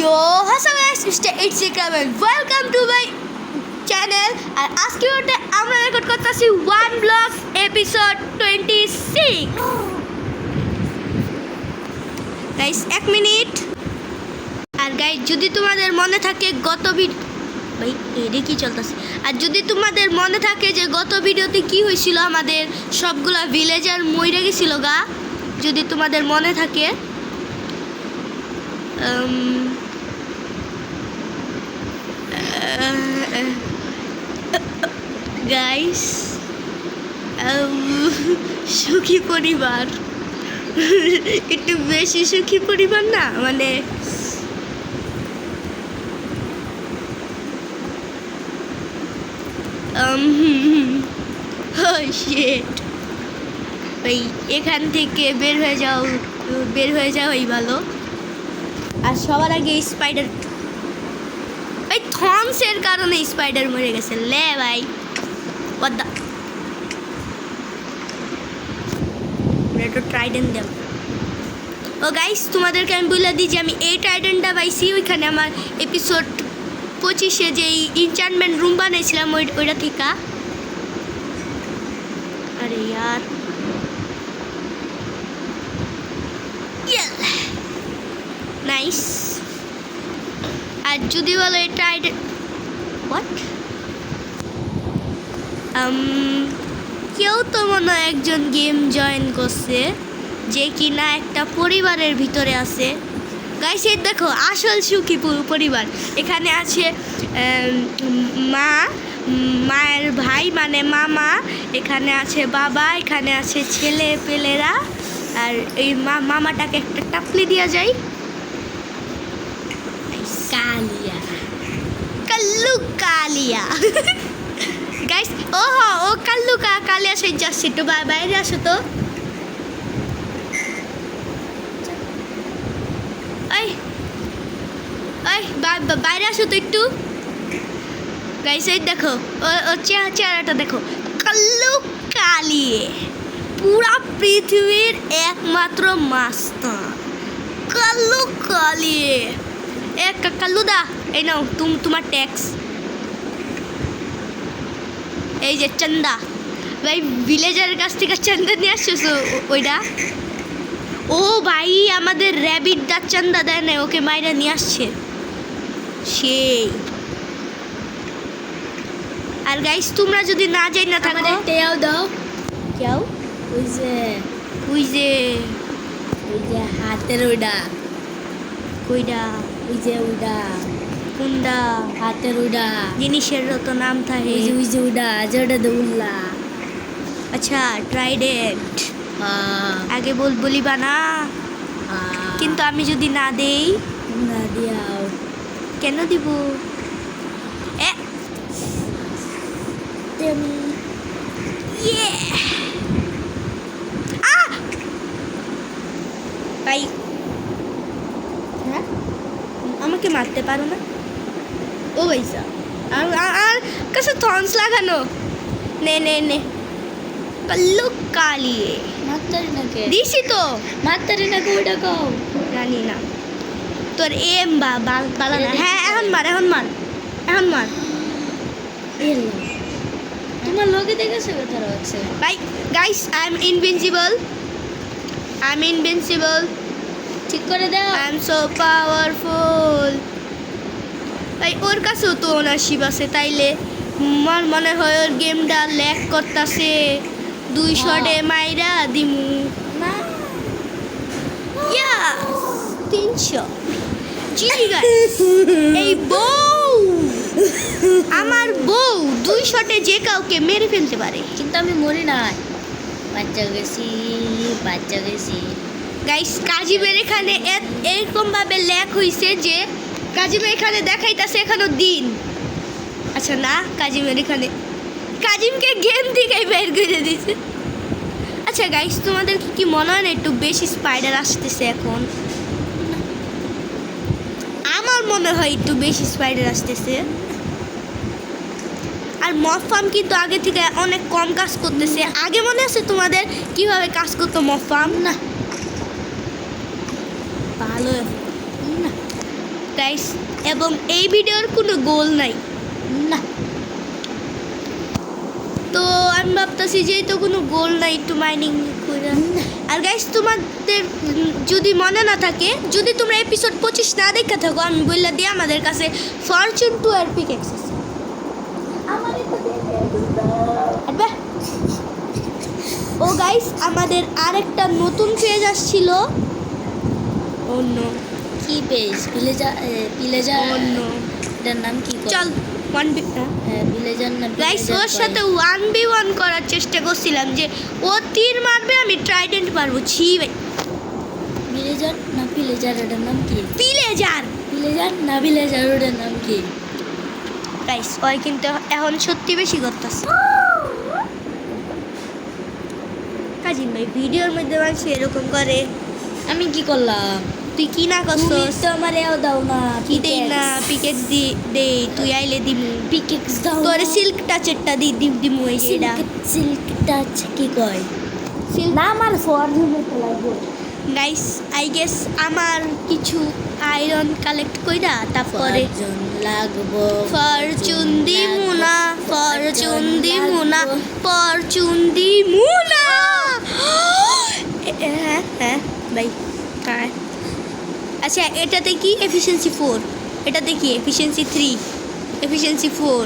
Yo, what's up guys? Mr. Instagram and welcome to my channel. আর আজকে ওটা আমরা record করতেছি ওয়ান ব্লগ এপিসোড 26 গাইস এক minute. আর guys যদি তোমাদের মনে থাকে গত ভাই এরে কি চলতেছে, আর যদি তোমাদের মনে থাকে যে গত ভিডিওতে কি হয়েছিল, আমাদের সবগুলা ভিলেজার মরে গেছিল গা, যদি তোমাদের মনে থাকে গাইস সুখী পরিবার একটু বেশি সুখী পরিবার না, মানে ভাই এখান থেকে বের হয়ে যাওয়াই ভালো। আর সবার আগে স্পাইডার, এই থর্নসের কারণে স্পাইডার মরে গেছে লে ভাই। একটু ট্রাইডেন্ট দেব। ও গাইস তোমাদেরকে আমি বলে দিই যে আমি এই ট্রাইডেন্টটা পাইছি ওইখানে আমার এপিসোড 25-এ যে ইনচান্টমেন্ট রুম বানিয়েছিলাম ওইটা থেকে। আরে यार নাইস। আর যদি বলো এটা হোয়াট কেউ তো মনে হয় একজন গেম জয়েন করছে যে কিনা একটা পরিবারের ভিতরে আছে। গাইস এই দেখো আসল সুখী পরিবার। এখানে আছে মায়ের ভাই মানে মামা, এখানে আছে বাবা, এখানে আছে ছেলে পেলেরা। আর এই মামাটাকে একটা টাপলি দেওয়া যায়। কালিয়া কাল্লু কালিয়া গাইস ও কাল্লু কালিয়া সেই যাচ্ছে, একটু বাইরে আসো তো। বাইরে আসো তো একটু। গাইস এই দেখো ও চেহারাটা দেখো, কাল্লু কালিয়ে পুরা পৃথিবীর একমাত্র মাস্টার কাল্লু কালিয়ে। কাল্লুদা এই নাও তোমার ট্যাক্স। এই যে চান্দা ভাই, ভিলেজারের কাছ থেকে চান্দা নিয়ে আসছো ওইটা। ও ভাই আমাদের র্যাবিট দা চান্দা দেয় না, ওকে মাইরা নিয়ে আসছে সেই। আর গাইস তোমরা যদি না যাই না থাকো টেয়াও দাও। কেউ ওই যে হাতের ওইটা কইডা ওই যে ওইটা কুন্ডা হাতের ওইটা জিনিসের তো নাম থাকে। ওই যে ওইটা যেটা দৌড়লা। আচ্ছা ট্রাইডেন্ট আগে বলিবা না, কিন্তু আমি যদি না দেই। না দিয়াও কেন দিব? ভাই হ্যাঁ আমাকে মারতে পারো না ও ভাইসা। আর কাছে থর্নস লাগানো নে কাল্লু কালিয়ে মারতারি নাকি দিছি তো, মারতারি নাকি ওইটা কও জানি না তোর এম বালা না। হ্যাঁ এখন মার তোমার লগে দেখেছে কথাটা হচ্ছে ভাই। গাইস আই এম ইনভিনসিবল ঠিক করে দাও। I am so powerful. ভাই ওর কাছেও তো ওনারশিপ আছে, তাইলে আমার মনে হয় ওর গেমটা ল্যাগ করতেছে। 200 মাইরা দিমু না 300 জি গাইস। এই বউ আমার বউ 200 যে কাউকে মেরে ফেলতে পারে, কিন্তু আমি মরি নাই। বাচ্চা গেছি গাইস কাজিমের এখানে এরকম ভাবে ল্যাগ হইছে যে কাজিমের এখানে দেখাইতাছে এখনো দিন। আচ্ছা না কাজিমকে গেম থেকে বের করে দিছে। আচ্ছা গাইস তোমাদের কি মনে হয় না একটু বেশি স্পাইডার আসতেছে এখন? আমার মনে হয় একটু বেশি স্পাইডার আসতেছে। আর মব ফার্ম কিন্তু আগে থেকে অনেক কম কাজ করতেছে। আগে মনে আছে তোমাদের কিভাবে কাজ করতো মব ফার্ম? না ভালো গাইস, এবং এই ভিডিওর কোনো গোল নাই। না তো আমি ভাবতেছি যেহেতু কোনো গোল নাই একটু মাইনিং করে। আর গাইস তোমাদের যদি মনে না থাকে, যদি তোমরা এপিসোড 25 না দেখে থাকো, আমি বললা দিয়ে আমাদের কাছে ফরচুন 2 এর পিকেক্স আছে। আরে ও গাইস, আমাদের আরেকটা নতুন পেজ আসছিল। অন্য কি পেজ? ভিলেজার অন্য এটার নাম কি? চল 1v ভিলেজার না গাইস, ওর সাথে 1v1 করার চেষ্টা করছিলাম যে ও তীর মারবে, আমি ট্রাইডেন্ট মারবো। ছি ভাই, ভিলেজার না ভিলেজার এটার নাম কি? পিলেজার। ভিলেজার না ভিলেজার ওটার নাম কি? গাইস ওই কিন্তু এখন সত্যি বেশি করতেছে। কাজিন ভাই, ভিডিওর মধ্যে মানুষ এরকম করে, আমি কি করলাম? তুই কি না তুমি করছস? তো আমার এও দাও না। কি দেই না, পিকেক্স দে, তুই আইলে দিমু। পিকেক্স দাও। তোরে সিল্ক টাচেরটা দিমু এই যে এটা। সিল্ক টাচ কি কয়? না আমার ফরজুনে তো লাগবে। গাইস আই গেস আমার কিছু আয়রন কালেক্ট কইরা তারপরে ফরজুন লাগবো। ফরচুন দিমুনা, ফরচুন দিমুনা, ফরচুন দিমুনা। হ্যাঁ হ্যাঁ ভাই, হ্যাঁ। আচ্ছা এটাতে কি এফিশিয়েন্সি 4, এটাতে কি efficiency 3, efficiency 4,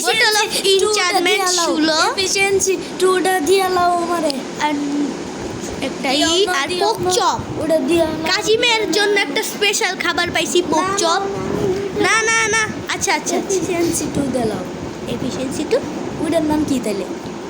Bottle of enchantment শুলো। এফিশিয়েন্সি 2টা দিয়া লাও আমারে। আর একটা আর পোক চপ। ওটা দিয়া কাজিমের জন্য একটা স্পেশাল খাবার পাইছি, পোক চপ। না না না, আচ্ছা আচ্ছা, এফিশিয়েন্সি 2 দিলাও। এফিশিয়েন্সি 2, ওটার নাম কি তাইলে?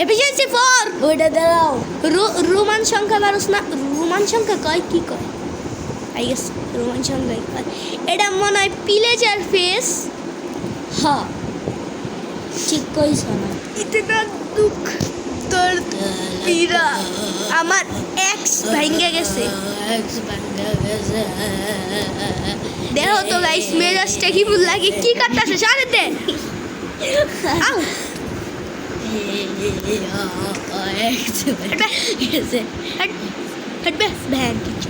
এফিশিয়েন্সি 4। ওইটা দিলাও। রোমান সংখ্যা মানুষ না, রোমান সংখ্যা কয় কি কয়? আই গেস রোমান সংখ্যাই কয়। এটা মনে হয় পিলেজার ফেস। হ্যাঁ ঠিক কইছ না। ইতনা দুঃখ দর্দ পীড়া, আমার এক্স ভাঙ্গে গেছে। দেখো তো গাইস, মেজাজটা কি ভুল লাগে, কি কাটতেছে সারেতে। আউ হটবে ভ্যান কিছু।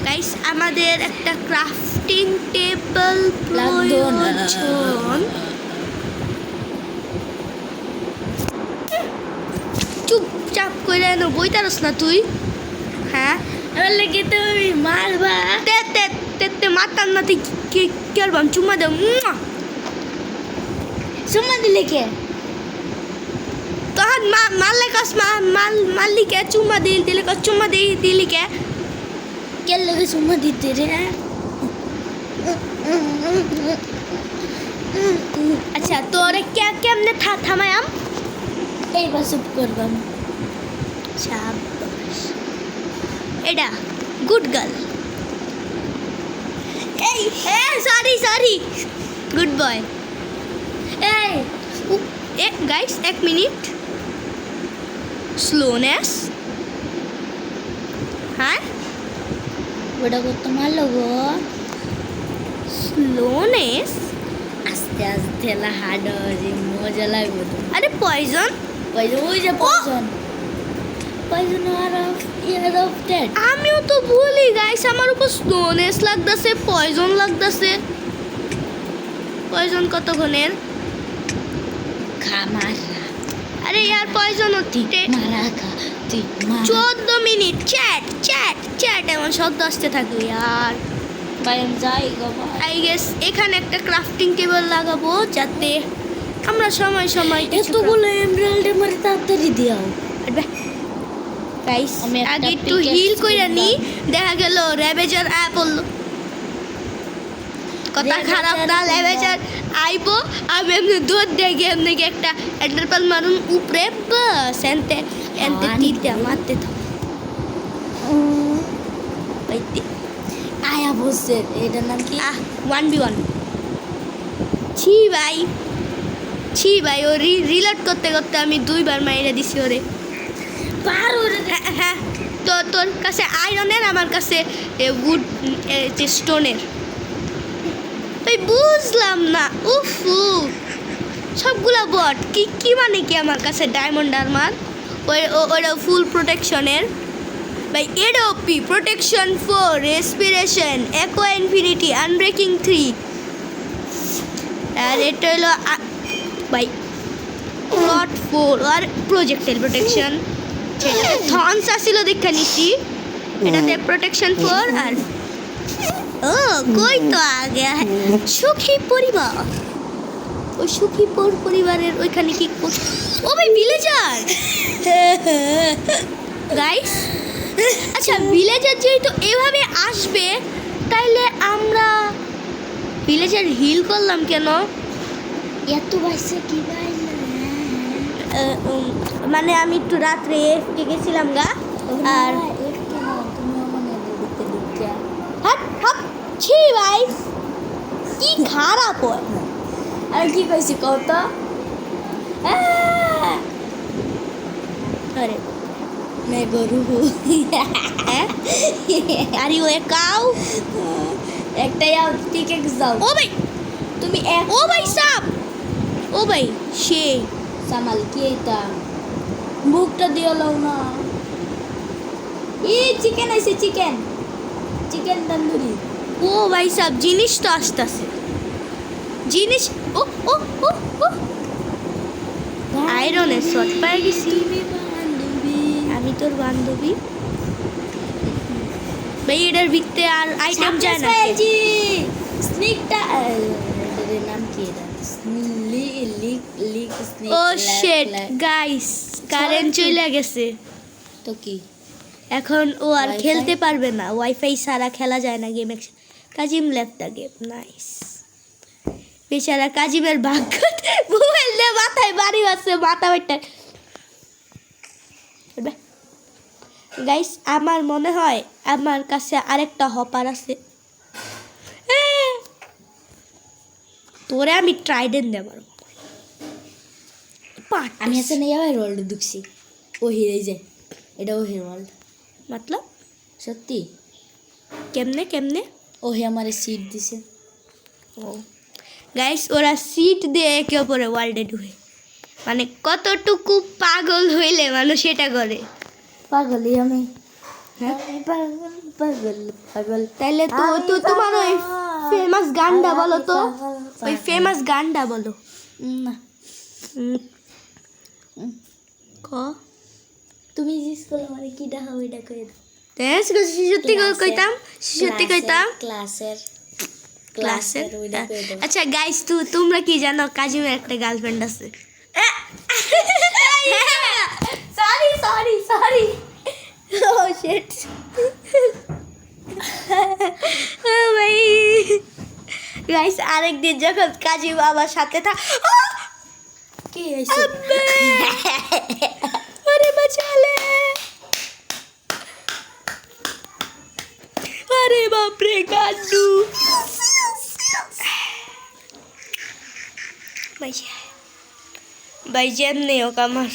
গাইস আমাদের একটা ক্রাফটিং টেবিল প্রয়োজন। চুপচাপ করে এনো, বইতারস না তুই? হ্যাঁ আমার লাগে তুমি মারবা। তে তে তে তে মাতার না, তুই কি করবাম? চুম্মা দে। সুমা দিলে কে? তখন মারলে কস মারলি কে? চুম্মা দিলে কস চুম্মা দিলি কে? কে লাগে সুমা দিতে রে? আচ্ছা তোরে কেমনে থামায়াম? এইবার চুপ করবাম। শাবাশ, এটা গুড গার্ল। এই সরি গুড বয়। এই গাইস এক মিনিট, স্লোনেস। হ্যাঁ ওটা করতে মারলো গো। স্লোনেস, আস্তে আস্তে হার্ড যে মজা লাগবে তো। আরে পয়জন। ওই যে পয়জন ইয়ার অফ ডেড। আমিও তো ভুলি গাইস, আমার উপর স্লোনেস লাগতেছে, পয়জন লাগতেছে। পয়জন কতক্ষণের? খামার আরে ইয়ার পয়জন হচ্ছে মারা খা তুই 14 মিনিট। চ্যাট এমন শব্দ আসতে থাকবে আর বাইম যাই গো। আই গেস এখানে একটা ক্রাফটিং টেবিল লাগাবো যাতে আমরা সময় এতগুলো এমরাল্ড মারি তাড়াতাড়ি দিও। গাইস আমি একটা আগে একটু pickaxe হিল কইরা নি, কিনলাম। দেখা গেল রেভেজার বলল কথা খারাপ না, Ravager রেভেজার আইবো, আমি এমনি দুধ দেখে এমনি একটা এন্টারপাল মারুন উপরে, বাস এনতে তীরতে মারতে থাক। আয়া বসে এটার নাম কি? 1v1। ছি ভাই ও রিলোড করতে করতে আমি 2বার মাইরা দিছি ওরে। পার ওরে। হ্যাঁ তো তোর কাছে আয়রনের, আমার কাছে উড স্টোনের। ভাই বুঝলাম না, উফ সবগুলা বট। কি মানে কি আমার কাছে ডায়মন্ড আর্মার, ওইটা ফুল প্রোটেকশনের। ভাই এডওপি protection 4 respiration aqua infinity unbreaking 3 আর এটা হলো ভাই প্লট 4 আর প্রজেক্টাইল প্রোটেকশন সেটাতে থর্নস আসিল দেখা নিছি এটাতে প্রোটেকশন 4 আর ও কই তো আগে সুখী পরিবার ওই সুখী পরিবারের ওইখানে কি ও ভাই ভিলেজার গাইস আচ্ছা ভিলেজার যেহেতু এভাবে আসবে তাইলে আমরা ভিলেজার হিল করলাম কেন এত বাইসে কি ভাই মানে আমি একটু রাত্রে এফকে গেছিলাম গা আর তুমি মানে দেখতে দেখতে হাট হাট ছি ভাই কি খারাপ হয় আর কি কইছি কত আরে मैं गरु हूँ আর ইউ এ কাউ একটা यार ঠিক এক যাও ও ভাই তুমি এক ও ভাই সাপ ও ভাই সে সামাল কি এটা মুখটা দিও লও না চিকেন আইছে চিকেন চিকেন তন্দুরি ও ভাই সাপ জিনিস তো আসতেছে জিনিস ও ও ও ও আয়রনের শট পাই গেছি আমি তোর বান্ধবী ভাই এটার ভিতরে আর আইটেম যায় না স্নেকটা এর নাম কি এটা লিক স্নেক ও শিট গাইস কারেন্ট চলে গেছে তো কি এখন ও আর Wi-Fi? খেলতে পারবে না ওয়াইফাই ছাড়া খেলা যায় না game Kazim left the game nice বেচারা কাজিমের ভাগ্য মোবাইল দিয়ে মাথায় বাড়ি আছে মাথা ওইটা গাইস আমার মনে হয় আমার কাছে আরেকটা হপার আছে তোরে আমি ট্রাইডেন দেব আমি আছে না যাবে ওয়ার্ল্ড দুখছি ও হিরে যায় এটা ও হির ওয়ার্ল্ড মতলব সত্যি কেমনে কেমনে ও হে আমারে সিট দিছে ও গাইস ওরা সিট দিয়ে একে অপরে ওয়ার্ল্ডে ঢুকে মানে কতটুকু পাগল হইলে মানুষ এটা করে পাগলই আমি হ্যাঁ পাগল পাগল পাগল তাইলে তো তো তোমার ওই ফেমাস গানটা বলো তো ওই ফেমাস গানটা বলো না ক তুমি জিজ্ঞেস করলে মানে কিটা হবে এটা কই দাও সত্যি কইতাম সত্যি কইতাম ক্লাসের ক্লাসের ওইটা কই দাও আচ্ছা গাইস তোমরা কি জানো কাজিমের একটা গার্লফ্রেন্ড আছে সরি সরি সরি ও শিট ও ভাই গাইস আরেকদিন যখন কাজিম আমার সাথে কি হইছে আরে বাঁচালে আরে বাপরে গান্ডু ভাই যেমনি হোক আমার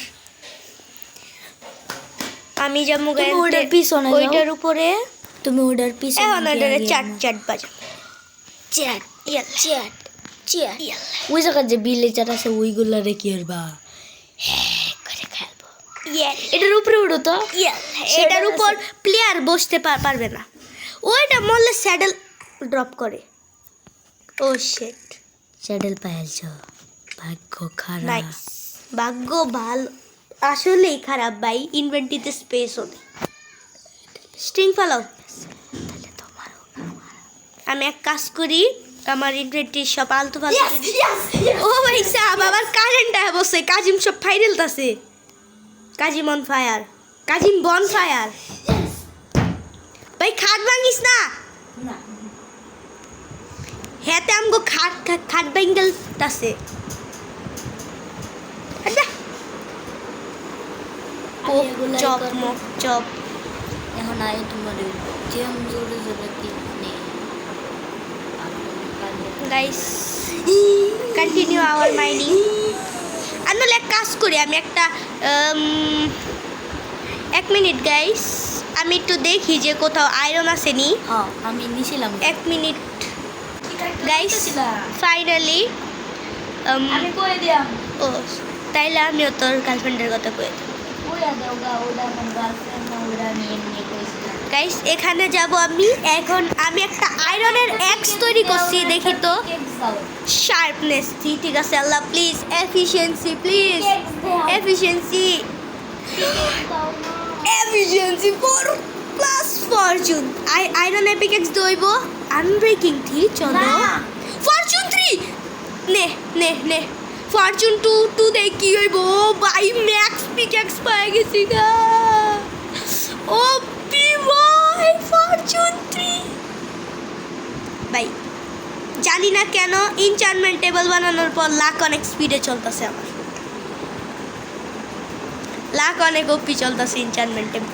আমি যেমন তুমি ওটার পিছনে যাও। ওইটার উপরে তুমি ওটার পিছনে এখন ওইটারে চাট চাট বাজাম চ্যাট চ্যাট চ্যাট ওই জায়গায় যে ভিলেজার আছে ওইগুলা রে কি করবা করে খেলবো এটার উপরে উঠো তো এটার উপর প্লেয়ার বসতে পারবে না ওইটা মরলে স্যাডেল ড্রপ করে ও শিট স্যাডেল পাইলছ ভাগ্য খারাপ নাইস ভাগ্য ভালো আসলেই খারাপ ভাই ইনভেন্টরিতে স্পেসও নেই স্ট্রিং ফালাও আমি এক কাজ করি আমার ইনভেন্টরি সব আলতু ফালতু ও ভাই সাহেব আবার কারেন্ট বসে কাজিম সব ফাইনাল আছে কাজিম অন ফায়ার কাজিম বন ফায়ার ভাই খাট ভাঙিস না হ্যাঁ আমগো খাট খাট ভাঙ্গেল আছে চপ মক চপ এখন আয় তোমার যেম জোরে জোরে কি নেই গাইস কন্টিনিউ আওয়ার মাইনিং আনলে এক কাজ করি আমি একটা 1 মিনিট গাইস আমি একটু দেখি যে কোথাও আয়রন আসেনি হ্যাঁ আমি নিছিলাম 1 মিনিট গাইস ফাইনালি আমি কই দিলাম ও তাইলে আমিও তোর গার্লফ্রেন্ডের কথা কই ওরা দাওগা ওরা আমার গার্লফ্রেন্ড না ওরা আমি এমনি কইছিলাম গাইস এখানে যাব আমি এখন আমি একটা আয়রনের এক্স তৈরি করছি দেখি তো শার্পনেস ঠিক আছে আল্লাহ please efficiency please efficiency efficiency 4 plus fortune iron epic axe দইব আনব্রেকিং থি চলো ফরচুন 3 নে নে নে ফরচুন 2 দেই কি হইব ভাই ম্যাক্স পিক এক্স পাই গেছি গা ও পি ভাই ফরচুন 3 ভাই জানি না কেন ইনচার্টমেন্ট টেবিল বানানোর পর লাখ অনেক স্পিডে চলতেছে আমার লাখ অনেক ওপি চলতেছে ইনচার্টমেন্ট টেবিল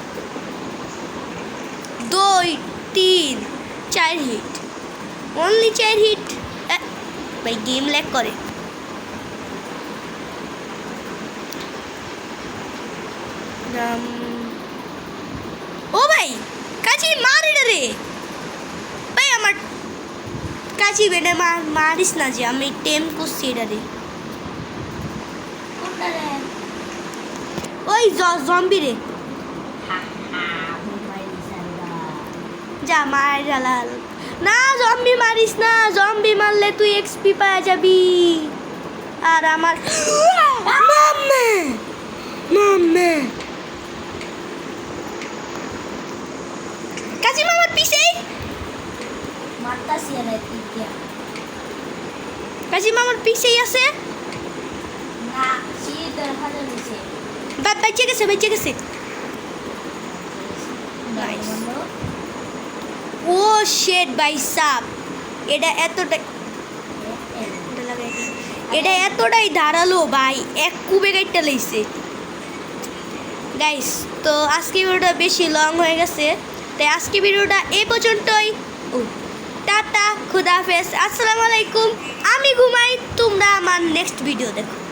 2 3 4 হিট অনলি 4 হিট ভাই গেম ল্যাগ করে ও ভাই কাছি মারি রে ভাই আমার কাছি বেটা মারিস না যে আমি টেম করছি এটা রে কোনটা রে ওই জম্বি রে যা মার জালাল না জম্বি মারিস না জম্বি মারলে তুই এক্সপি পাওয়া যাবি আর আমার মাম্মা মাম্মা কাছি মামার পিছে মারতাছি না দিয়া কাছি মামার পিছেই আছে না সিদের হাতে নিচে বেঁচে গেছে Nice. ও শেট ভাই সাপ এটা এতটাই ধারালো ভাই এক কুবে গাইটটা লইছে গাইস তো আজকে ভিডিওটা বেশি লং হয়ে গেছে তাই আজকে ভিডিওটা এই পর্যন্তই টাটা খুদাহাফেজ আসসালামু আলাইকুম আমি ঘুমাই তোমরা আমার নেক্সট ভিডিও দেখো